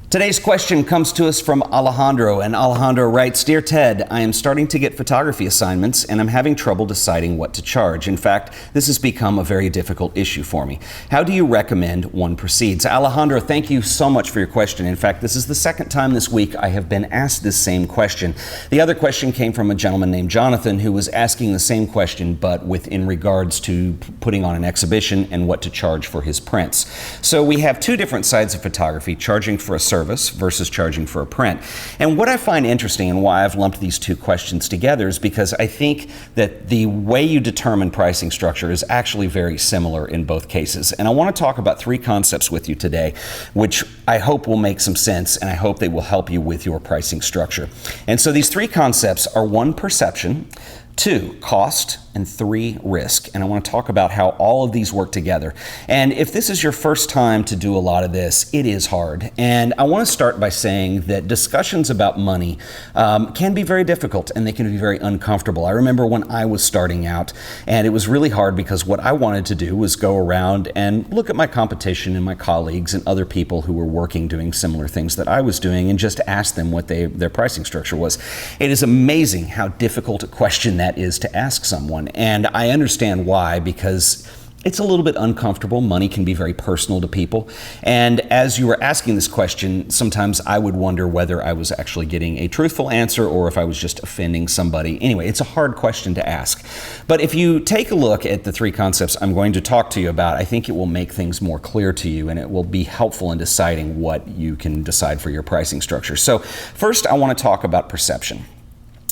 Today's question comes to us from Alejandro, and Alejandro writes, "Dear Ted, I am starting to get photography assignments and I'm having trouble deciding what to charge. In fact, this has become a very difficult issue for me. How do you recommend one proceeds?" Alejandro, thank you so much for your question. In fact, this is the second time this week I have been asked this same question. The other question came from a gentleman named Jonathan who was asking the same question, but in regards to putting on an exhibition and what to charge for his prints. So we have two different sides of photography, charging for a service versus charging for a print. And what I find interesting and why I've lumped these two questions together is because I think that the way you determine pricing structure is actually very similar in both cases. And I want to talk about three concepts with you today, which I hope will make some sense and I hope they will help you with your pricing structure. And so these three concepts are: one, perception; two, cost; and three, risk. And I want to talk about how all of these work together. And if this is your first time to do a lot of this, it is hard. And I want to start by saying that discussions about money can be very difficult and they can be very uncomfortable. I remember when I was starting out, and it was really hard because what I wanted to do was go around and look at my competition and my colleagues and other people who were working doing similar things that I was doing and just ask them what their pricing structure was. It is amazing how difficult a question that is to ask someone. And I understand why, because it's a little bit uncomfortable. Money can be very personal to people. And as you were asking this question, sometimes I would wonder whether I was actually getting a truthful answer or if I was just offending somebody. Anyway, it's a hard question to ask. But if you take a look at the three concepts I'm going to talk to you about, I think it will make things more clear to you and it will be helpful in deciding what you can decide for your pricing structure. So first, I want to talk about perception.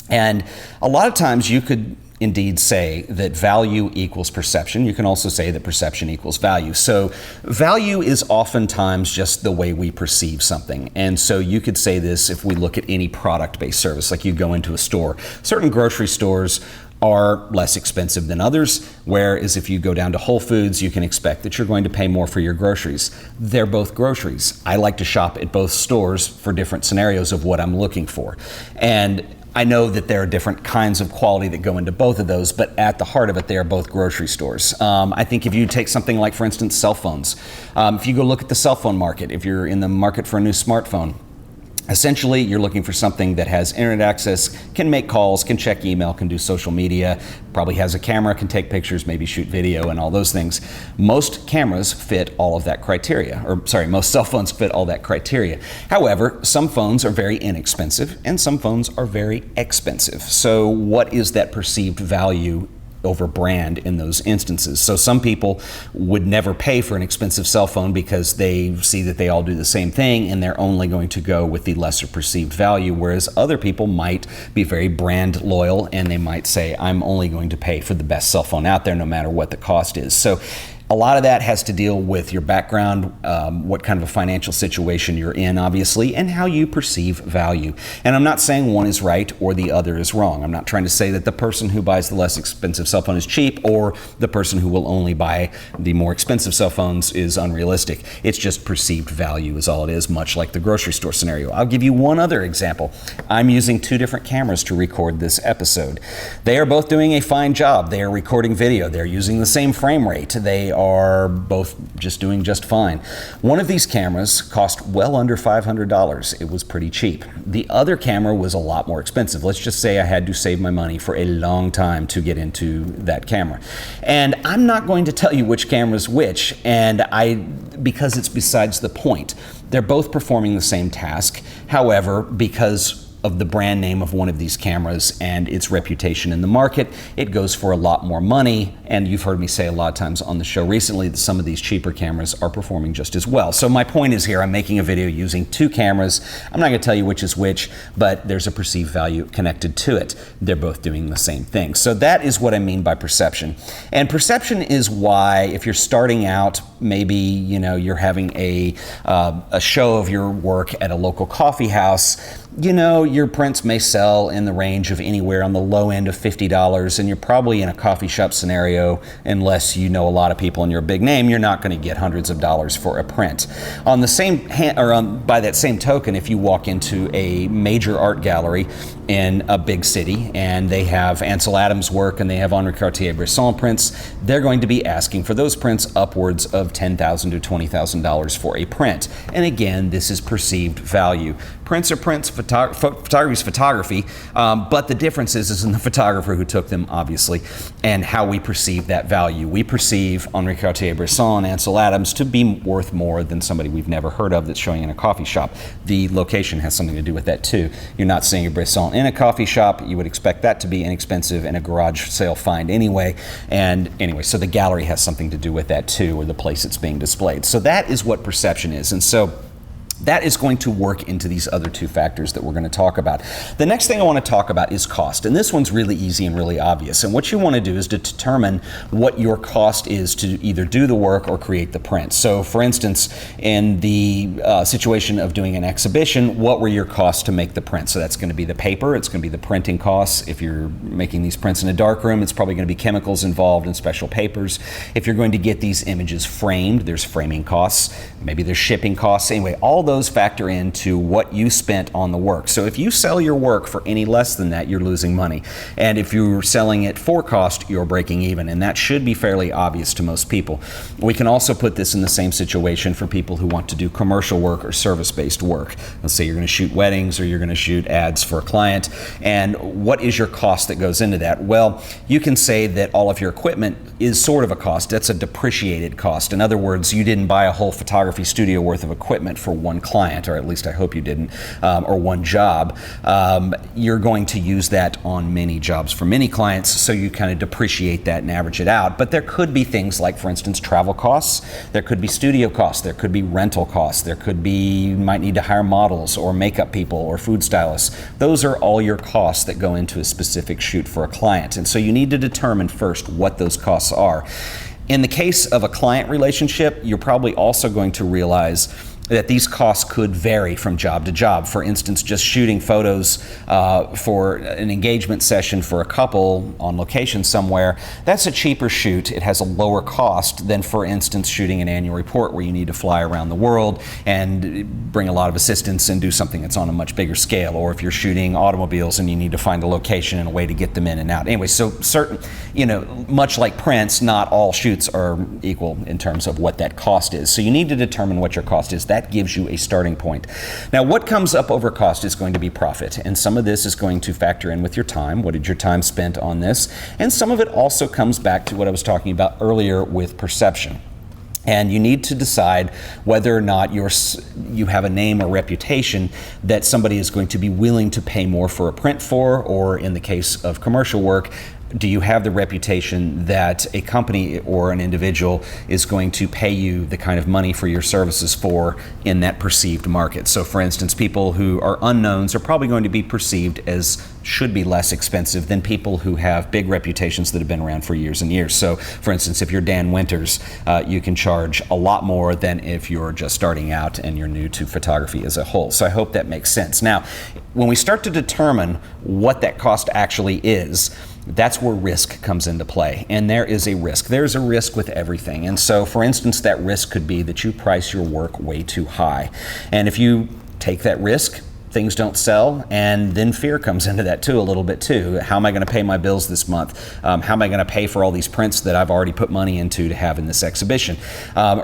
And a lot of times you could indeed say that value equals perception. You can also say that perception equals value. So value is oftentimes just the way we perceive something. And so you could say this if we look at any product-based service, like you go into a store. Certain grocery stores are less expensive than others, whereas if you go down to Whole Foods, you can expect that you're going to pay more for your groceries. They're both groceries. I like to shop at both stores for different scenarios of what I'm looking for. And I know that there are different kinds of quality that go into both of those, but at the heart of it, they are both grocery stores. I think if you take something like, for instance, cell phones, if you go look at the cell phone market, if you're in the market for a new smartphone, essentially, you're looking for something that has internet access, can make calls, can check email, can do social media, probably has a camera, can take pictures, maybe shoot video and all those things. Most cameras fit all of that criteria, most cell phones fit all that criteria. However, some phones are very inexpensive and some phones are very expensive. So what is that perceived value over brand in those instances? So some people would never pay for an expensive cell phone because they see that they all do the same thing and they're only going to go with the lesser perceived value, whereas other people might be very brand loyal and they might say, I'm only going to pay for the best cell phone out there no matter what the cost is. So a lot of that has to deal with your background, what kind of a financial situation you're in, obviously, and how you perceive value. And I'm not saying one is right or the other is wrong. I'm not trying to say that the person who buys the less expensive cell phone is cheap or the person who will only buy the more expensive cell phones is unrealistic. It's just perceived value is all it is, much like the grocery store scenario. I'll give you one other example. I'm using two different cameras to record this episode. They are both doing a fine job. They are recording video. They're using the same frame rate. They are both just doing just fine. One of these cameras cost well under $500. It was pretty cheap. The other camera was a lot more expensive. Let's just say I had to save my money for a long time to get into that camera. And I'm not going to tell you which camera is which, because it's besides the point. They're both performing the same task. However, because of the brand name of one of these cameras and its reputation in the market, it goes for a lot more money. And you've heard me say a lot of times on the show recently that some of these cheaper cameras are performing just as well. So my point is here, I'm making a video using two cameras. I'm not going to tell you which is which, but there's a perceived value connected to it. They're both doing the same thing. So that is what I mean by perception. And perception is why, if you're starting out, maybe you're having a show of your work at a local coffee house, your prints may sell in the range of anywhere on the low end of $50, and you're probably in a coffee shop scenario, unless you know a lot of people and you're a big name, you're not going to get hundreds of dollars for a print. On the same by that same token, if you walk into a major art gallery in a big city and they have Ansel Adams work and they have Henri Cartier-Bresson prints, they're going to be asking for those prints upwards of $10,000 to $20,000 for a print. And again, this is perceived value. Prints are prints, photography is photography, but the difference is in the photographer who took them, obviously, and how we perceive that value. We perceive Henri Cartier-Bresson and Ansel Adams to be worth more than somebody we've never heard of that's showing in a coffee shop. The location has something to do with that too. You're not seeing a Bresson in a coffee shop. You would expect that to be inexpensive and a garage sale find anyway. And anyway, so the gallery has something to do with that too, or the place it's being displayed. So that is what perception is. And so that is going to work into these other two factors that we're going to talk about. The next thing I want to talk about is cost. And this one's really easy and really obvious. And what you want to do is to determine what your cost is to either do the work or create the print. So for instance, in the situation of doing an exhibition, what were your costs to make the print? So that's going to be the paper, it's going to be the printing costs. If you're making these prints in a darkroom, it's probably going to be chemicals involved and special papers. If you're going to get these images framed, there's framing costs, maybe there's shipping costs. Anyway, all those factor into what you spent on the work. So if you sell your work for any less than that, you're losing money. And if you're selling it for cost, you're breaking even. And that should be fairly obvious to most people. We can also put this in the same situation for people who want to do commercial work or service-based work. Let's say you're going to shoot weddings or you're going to shoot ads for a client. And what is your cost that goes into that? Well, you can say that all of your equipment is sort of a cost. That's a depreciated cost. In other words, you didn't buy a whole photography studio worth of equipment for one client, or at least I hope you didn't, or one job. You're going to use that on many jobs for many clients, so you kind of depreciate that and average it out. But there could be things like, for instance, travel costs. There could be studio costs. There could be rental costs. There could be, you might need to hire models or makeup people or food stylists. Those are all your costs that go into a specific shoot for a client. And so you need to determine first what those costs are. In the case of a client relationship, you're probably also going to realize that these costs could vary from job to job. For instance, just shooting photos for an engagement session for a couple on location somewhere, that's a cheaper shoot. It has a lower cost than, for instance, shooting an annual report where you need to fly around the world and bring a lot of assistants and do something that's on a much bigger scale. Or if you're shooting automobiles and you need to find a location and a way to get them in and out. Anyway, so certain, much like prints, not all shoots are equal in terms of what that cost is. So you need to determine what your cost is. That gives you a starting point. Now, what comes up over cost is going to be profit, and some of this is going to factor in with your time. What did your time spent on this? And some of it also comes back to what I was talking about earlier with perception. And you need to decide whether or not you have a name or reputation that somebody is going to be willing to pay more for a print for, or in the case of commercial work, do you have the reputation that a company or an individual is going to pay you the kind of money for your services for in that perceived market? So for instance, people who are unknowns are probably going to be perceived as should be less expensive than people who have big reputations that have been around for years and years. So for instance, if you're Dan Winters, you can charge a lot more than if you're just starting out and you're new to photography as a whole. So I hope that makes sense. Now, when we start to determine what that cost actually is, that's where risk comes into play. And there is a risk. There's a risk with everything. And so, for instance, that risk could be that you price your work way too high. And if you take that risk, things don't sell, and then fear comes into that too, a little bit too. How am I going to pay my bills this month? How am I going to pay for all these prints that I've already put money into to have in this exhibition?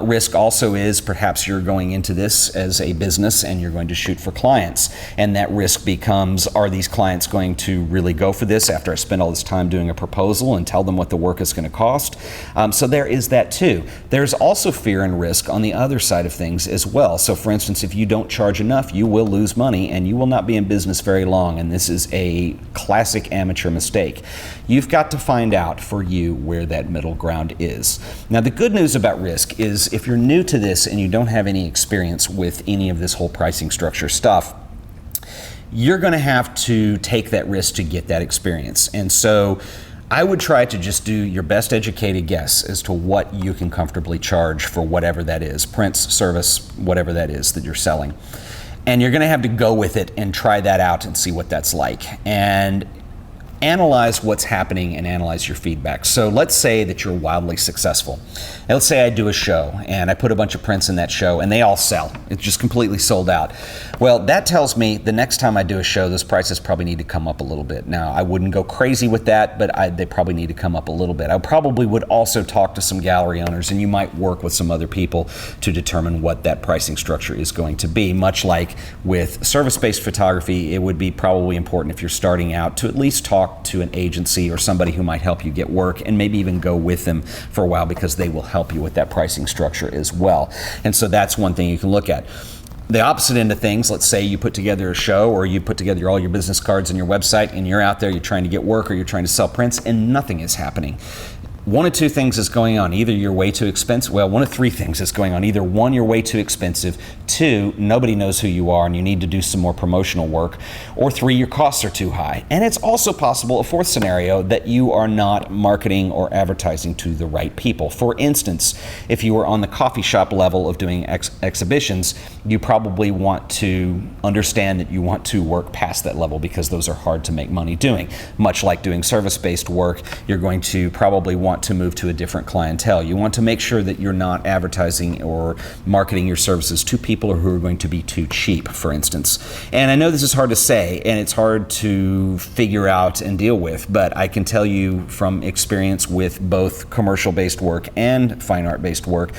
Risk also is perhaps you're going into this as a business and you're going to shoot for clients, and that risk becomes, are these clients going to really go for this after I spend all this time doing a proposal and tell them what the work is going to cost? So there is that too. There's also fear and risk on the other side of things as well. So for instance, if you don't charge enough, you will lose money and you will not be in business very long, and this is a classic amateur mistake. You've got to find out for you where that middle ground is. Now, the good news about risk is if you're new to this and you don't have any experience with any of this whole pricing structure stuff, you're going to have to take that risk to get that experience. And so I would try to just do your best educated guess as to what you can comfortably charge for whatever that is, prints, service, whatever that is that you're selling. And you're going to have to go with it and try that out and see what that's like. And analyze what's happening and analyze your feedback. So let's say that you're wildly successful. And let's say I do a show and I put a bunch of prints in that show and they all sell. It's just completely sold out. Well, that tells me the next time I do a show, those prices probably need to come up a little bit. Now, I wouldn't go crazy with that, but they probably need to come up a little bit. I probably would also talk to some gallery owners, and you might work with some other people to determine what that pricing structure is going to be. Much like with service-based photography, it would be probably important if you're starting out to at least talk to an agency or somebody who might help you get work, and maybe even go with them for a while, because they will help you with that pricing structure as well. And so that's one thing you can look at. The opposite end of things, let's say you put together a show, or you put together all your business cards and your website, and you're out there, you're trying to get work, or you're trying to sell prints, and nothing is happening. One of two things is going on. Either you're way too expensive. Well, one of three things is going on. Either one, you're way too expensive. Two, nobody knows who you are and you need to do some more promotional work. Or three, your costs are too high. And it's also possible, a fourth scenario, that you are not marketing or advertising to the right people. For instance, if you were on the coffee shop level of doing exhibitions, you probably want to understand that you want to work past that level, because those are hard to make money doing. Much like doing service-based work, you're going to probably want to move to a different clientele. You want to make sure that you're not advertising or marketing your services to people who are going to be too cheap, for instance. And I know this is hard to say and it's hard to figure out and deal with, but I can tell you from experience with both commercial-based work and fine art-based work,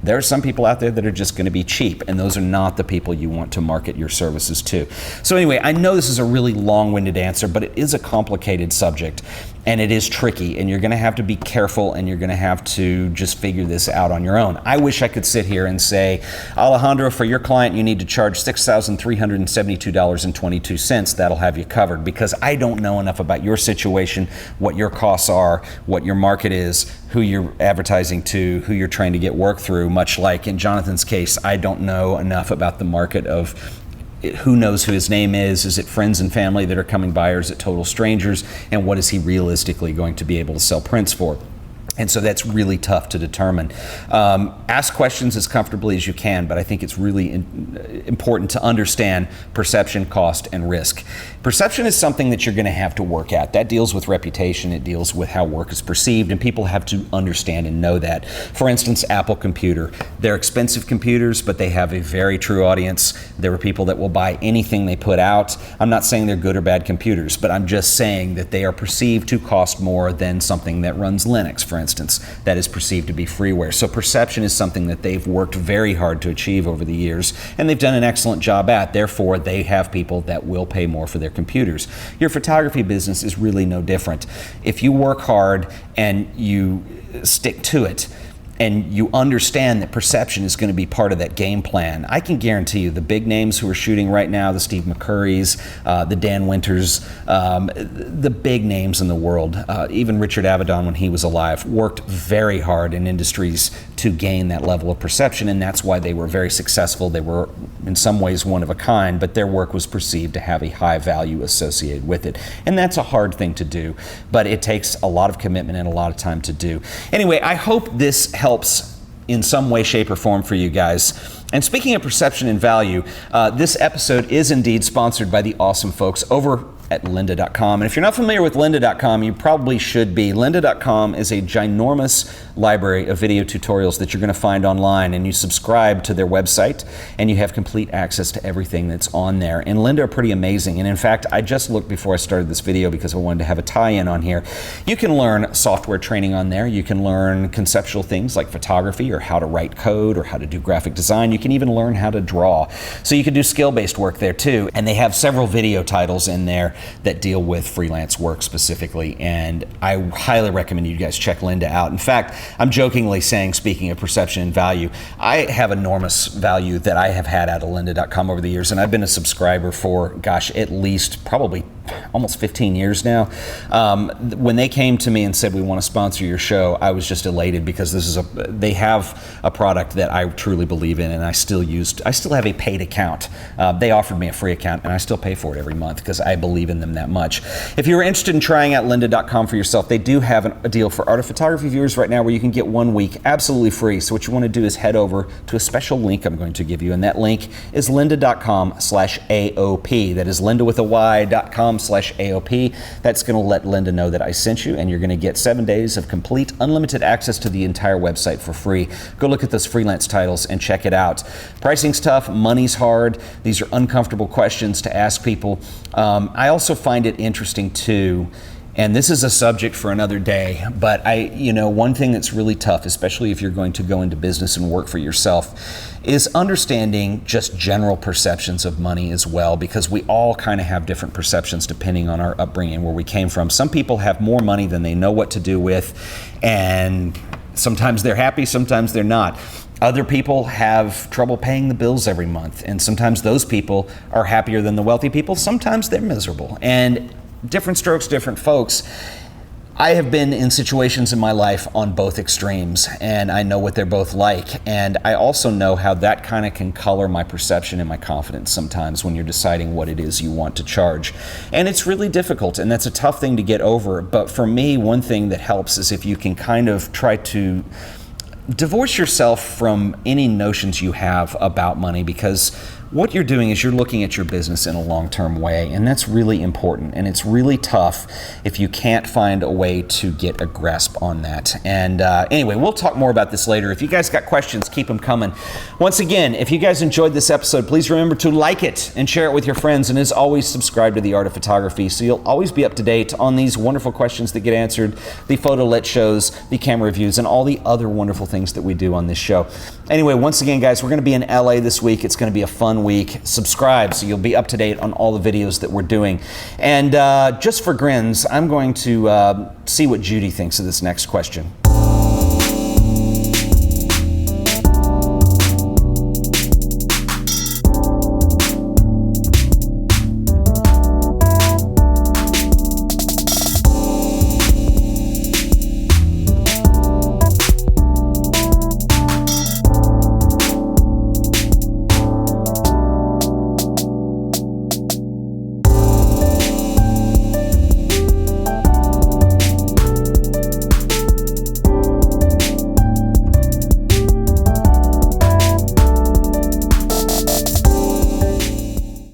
there are some people out there that are just going to be cheap, and those are not the people you want to market your services to. So anyway, I know this is a really long-winded answer, but it is a complicated subject, and it is tricky, and you're going to have to be careful, and you're going to have to just figure this out on your own. I wish I could sit here and say, Alejandro, for your client, you need to charge $6,372.22. That'll have you covered, because I don't know enough about your situation, what your costs are, what your market is, who you're advertising to, who you're trying to get work through. Much like in Jonathan's case, I don't know enough about the market of who knows who his name is it friends and family that are coming by, or is it total strangers, and what is he realistically going to be able to sell prints for? And so that's really tough to determine. Ask questions as comfortably as you can, but I think it's really important to understand perception, cost, and risk. Perception is something that you're going to have to work at. That deals with reputation, it deals with how work is perceived, and people have to understand and know that. For instance, Apple Computer. They're expensive computers, but they have a very true audience. There are people that will buy anything they put out. I'm not saying they're good or bad computers, but I'm just saying that they are perceived to cost more than something that runs Linux, for instance, that is perceived to be freeware. So perception is something that they've worked very hard to achieve over the years, and they've done an excellent job at. Therefore, they have people that will pay more for their computers. Your photography business is really no different. If you work hard and you stick to it, and you understand that perception is going to be part of that game plan, I can guarantee you the big names who are shooting right now, the Steve McCurrys, the Dan Winters, the big names in the world, even Richard Avedon when he was alive, worked very hard in industries to gain that level of perception, and that's why they were very successful. They were in some ways one of a kind, but their work was perceived to have a high value associated with it. And that's a hard thing to do, but it takes a lot of commitment and a lot of time to do. Anyway, I hope this helps in some way, shape, or form for you guys. And speaking of perception and value, this episode is indeed sponsored by the awesome folks over at lynda.com. And if you're not familiar with lynda.com, you probably should be. Lynda.com is a ginormous library of video tutorials that you're going to find online, and you subscribe to their website and you have complete access to everything that's on there. And Lynda are pretty amazing. And in fact, I just looked before I started this video because I wanted to have a tie-in on here. You can learn software training on there. You can learn conceptual things like photography, or how to write code, or how to do graphic design. You can even learn how to draw. So you can do skill-based work there too. And they have several video titles in there that deal with freelance work specifically, and I highly recommend you guys check Lynda out. In fact, I'm jokingly saying, speaking of perception and value, I have enormous value that I have had out of lynda.com over the years, and I've been a subscriber for, gosh, at least probably almost 15 years now. When they came to me and said, we want to sponsor your show, I was just elated because they have a product that I truly believe in, and I still have a paid account. They offered me a free account, and I still pay for it every month because I believe in them that much. If you're interested in trying out lynda.com for yourself, they do have a deal for art of photography viewers right now where you can get 1 week absolutely free. So what you want to do is head over to a special link I'm going to give you, and that link is lynda.com/AOP. That is Lynda with a Y.com/AOP. That's going to let Lynda know that I sent you, and you're going to get 7 days of complete unlimited access to the entire website for free. Go look at those freelance titles and check it out. Pricing's tough, money's hard. These are uncomfortable questions to ask people. I also find it interesting too, and this is a subject for another day, but one thing that's really tough, especially if you're going to go into business and work for yourself, is understanding just general perceptions of money as well, because we all kind of have different perceptions depending on our upbringing, where we came from. Some people have more money than they know what to do with, and sometimes they're happy, sometimes they're not. Other people have trouble paying the bills every month, and sometimes those people are happier than the wealthy people. Sometimes they're miserable, and different strokes, different folks. I have been in situations in my life on both extremes, and I know what they're both like. And I also know how that kind of can color my perception and my confidence sometimes when you're deciding what it is you want to charge. And it's really difficult, and that's a tough thing to get over. But for me, one thing that helps is if you can kind of try to divorce yourself from any notions you have about money, because what you're doing is you're looking at your business in a long-term way, and that's really important, and it's really tough if you can't find a way to get a grasp on that. And anyway, we'll talk more about this later. If you guys got questions, keep them coming. Once again, if you guys enjoyed this episode, please remember to like it and share it with your friends, and as always, subscribe to The Art of Photography so you'll always be up to date on these wonderful questions that get answered, the photo lit shows, the camera reviews, and all the other wonderful things that we do on this show. Anyway, once again, guys, we're going to be in LA this week. It's going to be a fun week. Subscribe so you'll be up to date on all the videos that we're doing. And just for grins, I'm going to see what Judy thinks of this next question.